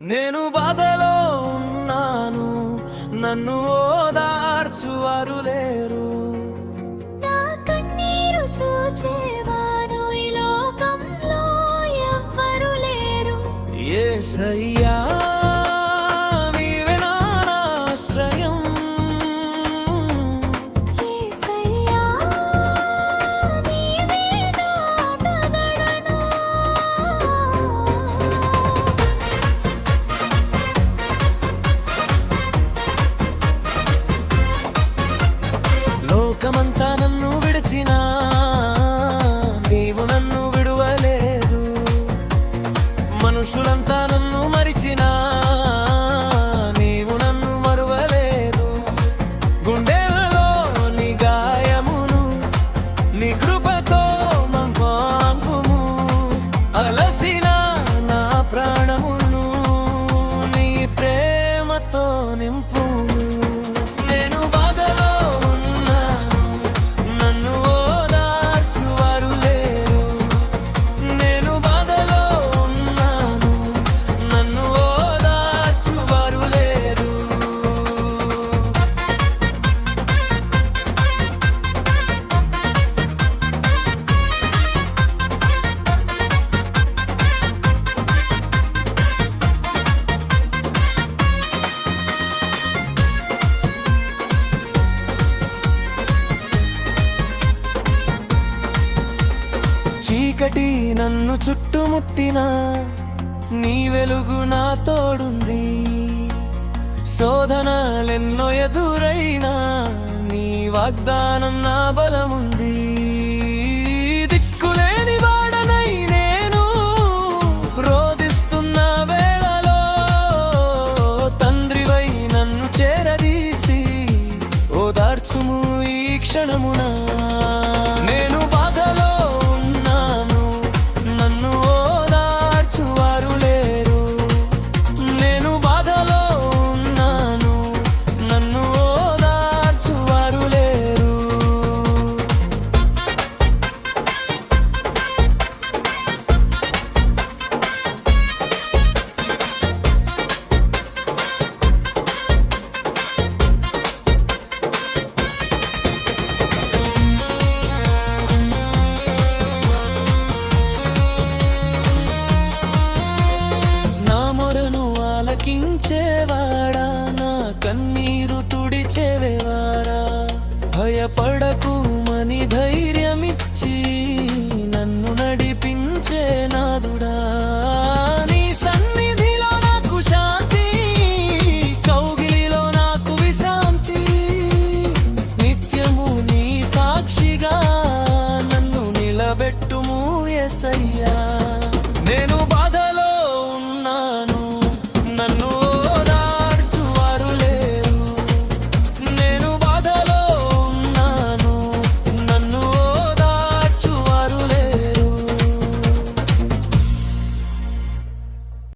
నేను బాధలో ఉన్నాను, నన్ను ఓదార్చువారు లేరు. నా కన్నీరు చూచేవారు ఈ లోకంలో ఎవ్వరు లేరు. యేసయ్యా నీవే నా ఆశ్రయం. యేసయ్యా నీవే నా ఆదరణ. లోకమంతా నన్ను విడిచినా నీవు నన్ను విడువలేదు. మనుషులంతా నన్ను మరిచినా నీవు నన్ను మరువలేదు. గుండెలలో నీ గాయమును నీ కృపతో మంపాంపుము. అలసిన నా ప్రాణమును నీ ప్రేమతో నింపు. నేను బాధలో ఉన్నాను, నన్ను ఓదార్చువారు లేరు. నేను బాధలో ఉన్నాను, నన్ను ఓదార్చువారు లేరు. చీకటి నన్ను చుట్టుముట్టినా నీ వెలుగు నా తోడుంది. శోధనలెన్నో ఎదురైనా నీ వాగ్దానం నా బలముంది. దిక్కులేని వాడనై నేను రోదిస్తున్న వేళలో తండ్రివై నన్ను చేరదీసి ఓదార్చుము ఈ క్షణమున. నేను బాధలో ఉన్నాను, నన్ను ఓదార్చువారు లేరు. నేను బాధలో ఉన్నాను, నన్ను ఓదార్చువారు లేరు. నా మొరను ఆలకించేవాడా, నా కన్నీరు తుడిచేవారా. భయపడకు మని ధైర్యమిచ్చి నన్ను నడిపించే నాదుడా. నీ సన్నిధిలో నాకు శాంతి, కౌగిలిలో నాకు విశ్రాంతి. నిత్యము నీ సాక్షిగా నన్ను నిలబెట్టుము యేసయ్యా.